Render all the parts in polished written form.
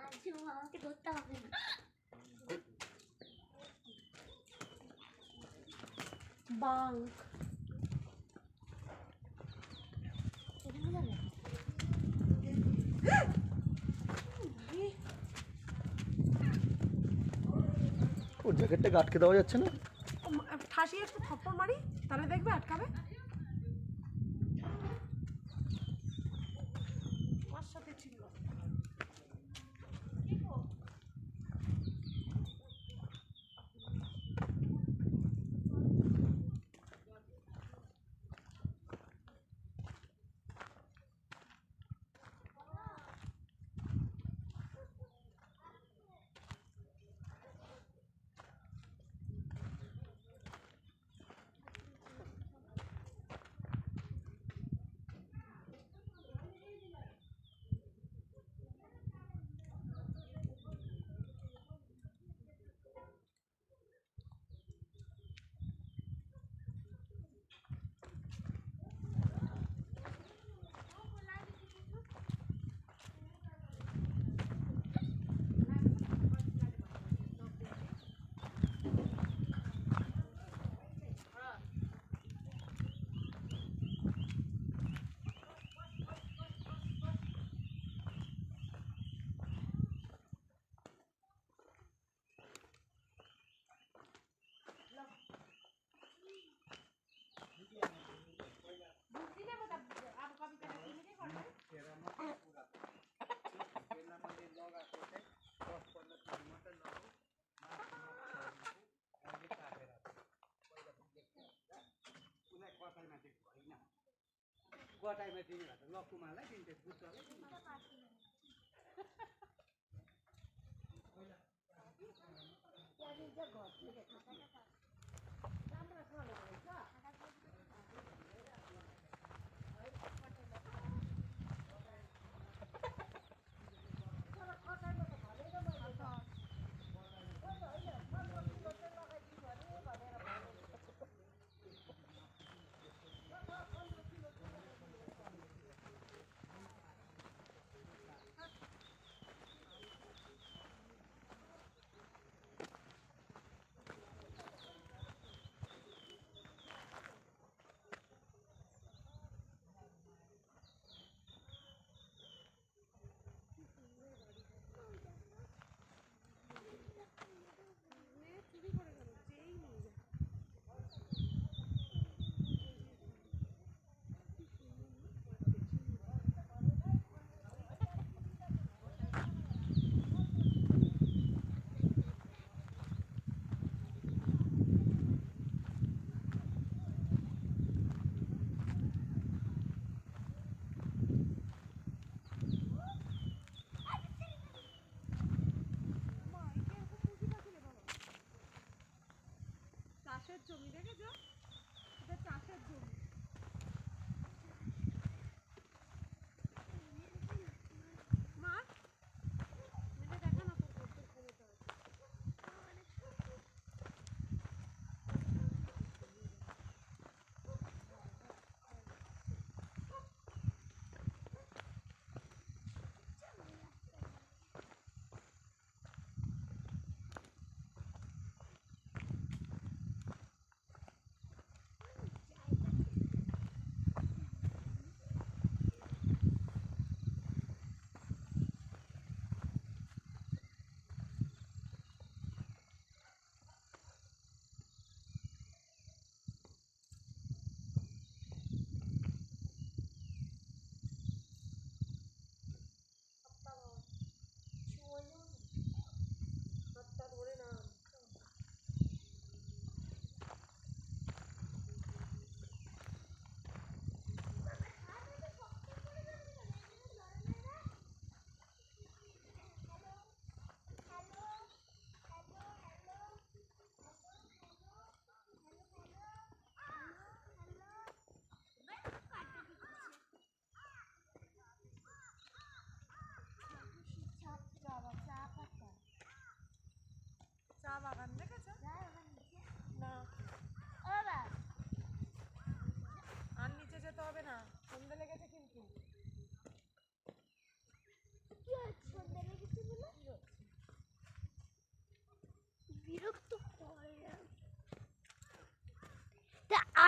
আমাকে ধরতে হবে না। বাঙ্ক ওর জ্যাকেটটাকে আটকে দেওয়া যাচ্ছে না? ঠাসিয়ে একটু থাপ্পড় মারি, তাহলে দেখবে আটকাবে। আমার সাথে ছিল गटाइमा दिने भए त लकुमालाई दिन्थ्यो बुच्चोलाई চাষের জমি দেখেছো, এটা চাষের জমি। মা মেলে দেখা না তোর করতে ক্ষমতা আছে।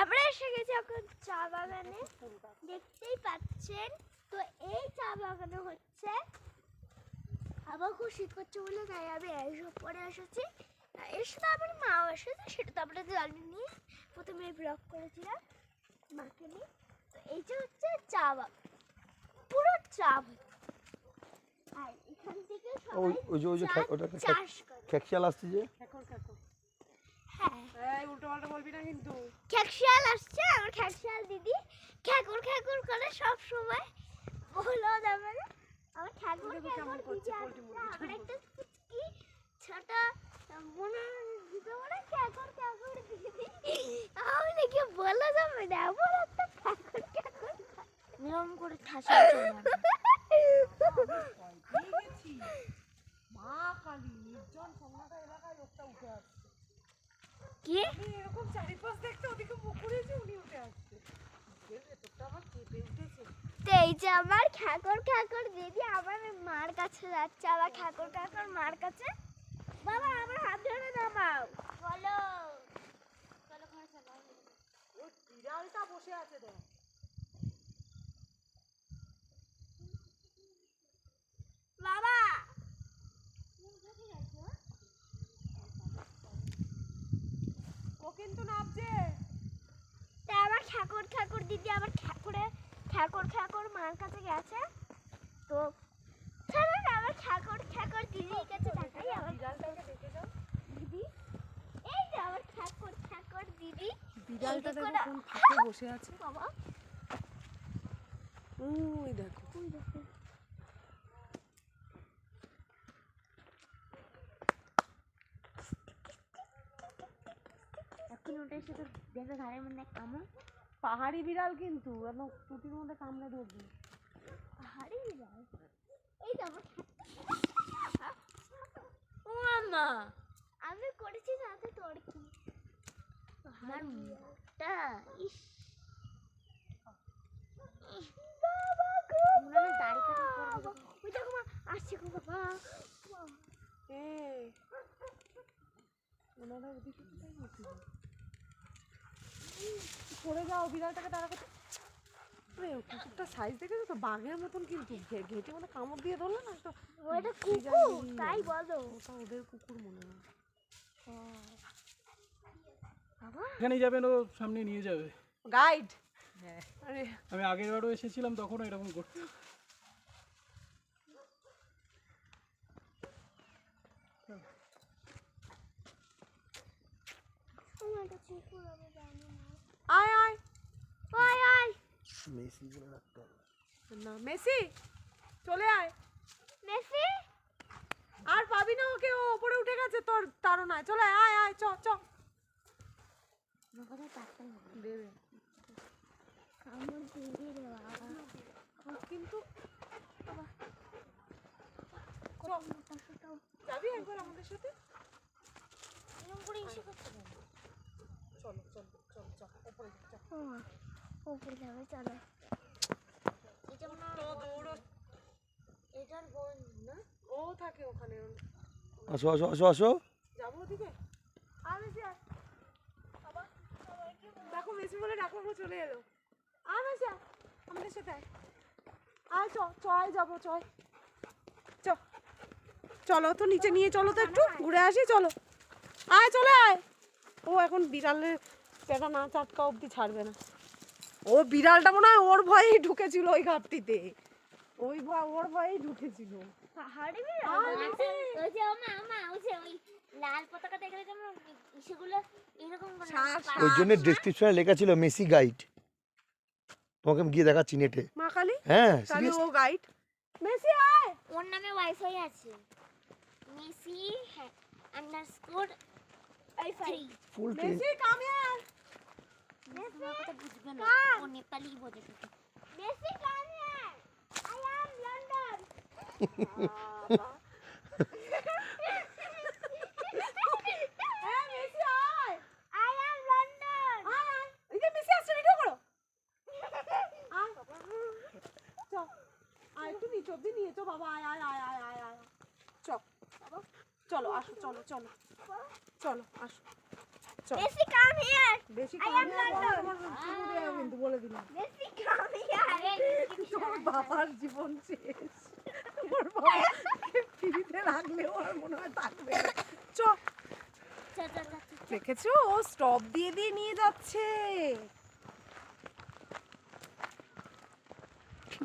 আমরা এসে গেছি এখন চা বাগানে, দেখতেই পাচ্ছেন। তো এই চা বাগানে হচ্ছে, আমার খুব শীত করছে বলে তাই আমি এইসব পরে এসেছি। এর সাথে আমার মাও এসেছে, সেটা তো আপনাদের জানেননি, প্রথমে ব্লগ করেছিলাম মাকে নিয়ে। তো এই যে হচ্ছে চা বাগান, পুরো চা বাগান। আর এখান থেকে সবাই চাষ করে। খেকশিয়াল আসছে যে, হ্যাঁ, এই উল্টো পাল্টা বলবি না কিন্তু। খ্যাকশিয়াল আসছে, আমার খ্যাকশিয়াল দিদি খ্যাকুর খ্যাকুর করে সব সময় বলো যাবে না। আমার খ্যাকুর খ্যাকুর দিদি আসছে, আমার একটা কি ছোট মনে দিতে পারে খ্যাকুর খ্যাকুর দিদি, আমি নাকি বলা যাবে না, আমার একটা খ্যাকুর খ্যাকুর নিয়ম করে ঠাসা মা কালী নির্জন সংখ্যা এলাকায় লোকটা উঠে আসছে। কি আমি এরকম চারিপাশ দেখতে ওদিকে মুখ ঘুরেছি, উনি উঠে আসছে। ভেতরটা আমার কেঁপে উঠেছে। তো এই যে আমার খ্যাকুর খ্যাকুর দিদি আমার মার কাছে যাচ্ছে, আমার খ্যাকুর খ্যাকুর মার কাছে। বাবা আমার হাত ধরে নামাও, বলো চলো ঘরে চলো। ওই বিড়ালটা বসে আছে দেখ। বাবা ও কিন্তু নামছে। তা আমার খ্যাকুর খ্যাকুর দিদি আমার খ্যাকুর খ্যাকুর মার কাছে গেছে। তো চলো না আমার খ্যাকুর খ্যাকুর দিদির কাছে দেখাই। আমার বিড়ালটাকে দেখে যাও। দিদি, এই যে আমার খ্যাকুর খ্যাকুর দিদি, বিড়ালটা এই দেখো দেখো কোন ফাঁকে বসে আছে। বাবা ওই দেখো। ওই দেখো। এখন ওটা এসে তো দেখো ঘরের মধ্যে কামড়, পাহাড়ি বিড়াল কিন্তু একদম টুটির মধ্যে কামড়ে ধরবে। পাহাড়ি বিড়াল। এই তো আমার ও মামা, আমি করেছি তাতে তোর কি? আমার মুখটা ইস, বাবা গো, মনে হয় দাড়ি কাটা পড়বে। ওই দেখো মা আসছে গো বাবা। এই ওনারা ওদিকে কোথায় গেছিল? পড়ে যাও, বিড়ালটাকে তাড়া করতে। কুকুরটা সাইজ দেখেছো তো, বাঘের মতন কিন্তু ঘেটে মনে কামড় দিয়ে ধরলো না তো। ওটা কুকুর তাই বলো ওটা ওদের কুকুর মনে হয়। বাবা। এখানে যাবেন, ও সামনে নিয়ে যাবে। গাইড। হ্যাঁ, আরে আমি আগের বারও এসেছিলাম, তখনও এরকম করতো। আমারটা কুকুর আমি জানি না। আয় আয় আয় আয় মেসি বলে রাখতে হবে। না, মেসি চলে আয়। মেসি আর পাবি না ওকে, ও উপরে উঠে গেছে তোর তাড়নায়। চলে আয় আয় আয়, চ চ। আমাকে পাত্তা না দেবে আমার দিদি রে বাবা। কিন্তু কত মোটা ছোট যাবি একবার আমাদের সাথে? এরকম করে এসে করতে পারবো। চলো চলো চল চল, উপরে যা, চল। উপরে যাবে চলো। এটা মনে হয় দৌড়ো। এটার বোন না? ও থাকে ওখানে। আসো আসো আসো আসো। যাবো ওদিকে। আর মেসি আয়। বাবা দেখো, মেসি বলে ডাকো, ও চলে এলো। আর মেসি আয়, আমাদের সাথে আয়। আয় চ চয় যাবো, চয় চ। চলো তো নিচে নিয়ে চলো তো, একটু ঘুরে আসি, চলো। আয় চলে আয়। ও এখন বিড়ালের পেটা না চাটকা অবধি ছাড়বে না। ও বিড়ালটা মনে হয় ওর ভয়েই ঢুকেছিল ওই ঘাপটিতে। ওই ওর ভয়েই ঢুকেছিল। পাহাড়ি বিড়াল ওই যে ওই যে ওই লাল পতাকা দেখলে যেমন সেগুলো এরকম করে ওই জন্য ডেসক্রিপশনে লেখা ছিল মেসি গাইড। তোমাকে আমি গিয়ে দেখাচ্ছি নেটে। মা কালী, হ্যাঁ তাহলে serious? ও গাইড। মেসি আয়। ওর নামে ওয়াইফাই আছে, Messi underscore wifi. Full Messi come here. তোমার কথা বুঝবে না, ও নেপালি বোঝে শুধু। Messi come here, I am London. হ্যাঁ মেসি আয়। I am London. আয় আয়, এই যে মেসি আসছে, ভিডিও করো। আয় চ, আয় একটু নিচে অব্দি নিয়ে চো বাবা। আয় আয় আয় আয় আয় আয় চ। চলো আসো, চলো চলো চলো আসো। চ চল মেসি কাম হিয়ার বেশি I am London. কিন্তু বলে দিলাম মেসি কাম হিয়ার তোর বাবার জীবন শেষ ওর বাবাকে ফ্রিতে রাখলেও আর মনে হয় থাকবে না। চ দেখেছো ও স্টপ দিয়ে দিয়ে নিয়ে যাচ্ছে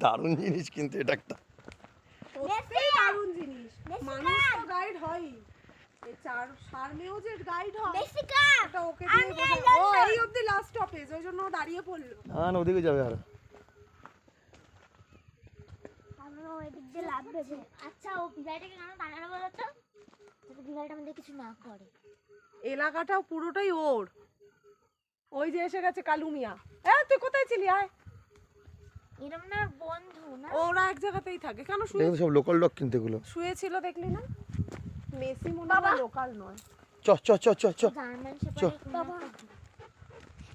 দারুণ জিনিস কিন্তু এটা একটা। সত্যি দারুণ জিনিস মেসি মানুষ তো গাইড হয়ই এই চার সারমেও যে গাইড হয় মেসি কাম এটা ওকে দিয়ে বোঝায়। ও এই অবধি লাস্ট স্টপেজ ওই জন্য ও দাঁড়িয়ে পড়লো না না ওদিকে যাবে আর আমরা ওই দিক দিয়ে লাভ দেবো। আচ্ছা ও বিড়ালটাকে কেন টানানো বলো তো, যাতে বিড়ালটা আমাদের কিছু না করে। এলাকাটা পুরোটাই ওর ওই যে এসে গেছে কালু মিয়া তুই কোথায় ছিলি আয় এরম না বন্ধু না, ওরা এক জায়গাতেই থাকে কেন শুয়ে দেখুন সব লোকাল ডগ কিন্তু এগুলো। শুয়েছিল দেখলি না মেসি মনে হয় লোকাল নয় চ চ চ চ চ জার্মান চ। শেপার্ড বাবা।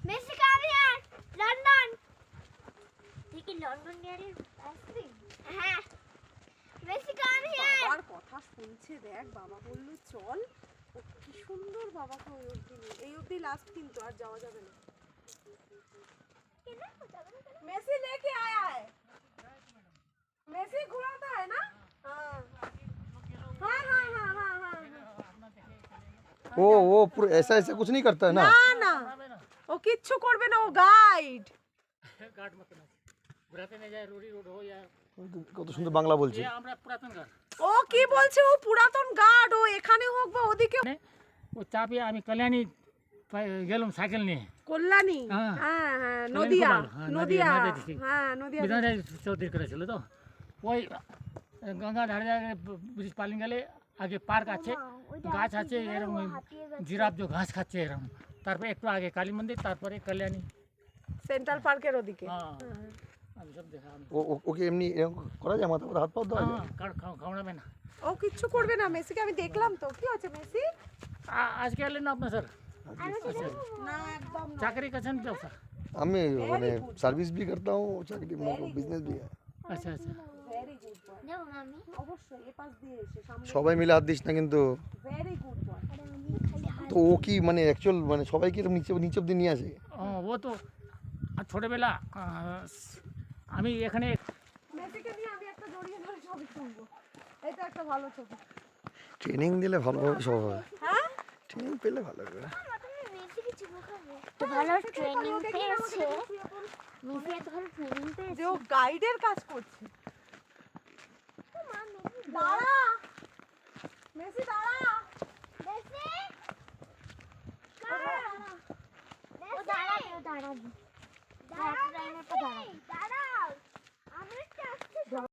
মেসি কাম হিয়ার লন্ডন, তুই কি লন্ডন গিয়ে আসবি? হ্যাঁ মেসি কাম হিয়ার। বাবার কথা শুনছে দেখ বাবা বললো চল ও কি সুন্দর বাবাকে ওই অবধি নিয়ে এই অবধি লাস্ট কিন্তু আর যাওয়া যাবে না মেসি लेके आया है मेसी घुराता है ना हाँ हाँ हाँ हाँ हाँ हाँ वो पूरा ऐसा ऐसा कुछ नहीं करता है ना। না না ও কিচ্ছু করবে না ও গাইড গার্ড মতো না ঘোরাতে নিয়ে যায় রোডি রোড হয়ে যায় কত সুন্দর বাংলা বলছে। আমরা পুরাতন গার্ড ও কি বলছে ও পুরাতন গার্ড ও এখানে হোক বা ওদিকে ও চাপিয়ে আমি কল্যাণী গেলাম সাইকেল নিয়ে কল্যাণী হ্যাঁ। হ্যাঁ হ্যাঁ কল্যাণী নদিয়া গোপাল, হ্যাঁ, নদিয়া নদিয়া district। হ্যাঁ নদিয়া বিধানরাজ চৌধুরী করেছিল তো ওই গঙ্গা ধারে ধারে ব্রিজ পালিং গেলে আগে পার্ক আছে গাছ আছে এরকম জিরাফ যে ঘাস খাচ্ছে এরকম তারপরে একটু আগে কালী মন্দির তারপরে কল্যাণী সেন্ট্রাল পার্কের ওদিকে হ্যাঁ আমি সব দেখা ওকে এমনি এরকম করা যায় মাথা করে হাত পাও দেওয়া যায়? হ্যাঁ খাওয়াবে না ও কিচ্ছু করবে না মেসিকে আমি দেখলাম তো কি হচ্ছে মেসি আজকে এলেন না আপনার স্যার अच्छा না একদম না चाकरी का छन व्यवसाय আমি মানে সার্ভিস भी करता हूँ चाकरी बिजनेस भी है। अच्छा अच्छा ভেরি গুড বয় দেবো মামি। অবশ্যই এ পাশ দিয়ে এসে সামনে সবাই মিলে হাত দিস না কিন্তু। ভেরি গুড বয় আরে আমি খালি হাত তো ও কি মানে অ্যাকচুয়াল মানে সবাইকে এরকম নিচে নিচে অব্দি নিয়ে আসে? वो तो ছোটবেলা আমি এখানে মেসিকে নিয়ে আমি একটা জড়িয়ে ধরে ছবি তুলবো এটা একটা ভালো ছবি ট্রেনিং দিলে ভালোভাবে সব হবে, হ্যাঁ ট্রেনিং পেলে ভালো হবে। মেসিকে চুমু খাবো। তো ভালো ট্রেনিং পেয়েছে, মেসি এত ভালো ট্রেনিং পেয়েছে। যে ও গাইডের কাজ করছে দাঁড়া মেসি দাঁড়া মেসি ও দাঁড়াবে, ও দাঁড়াবে। দাঁড়াবে, দাঁড়াবে।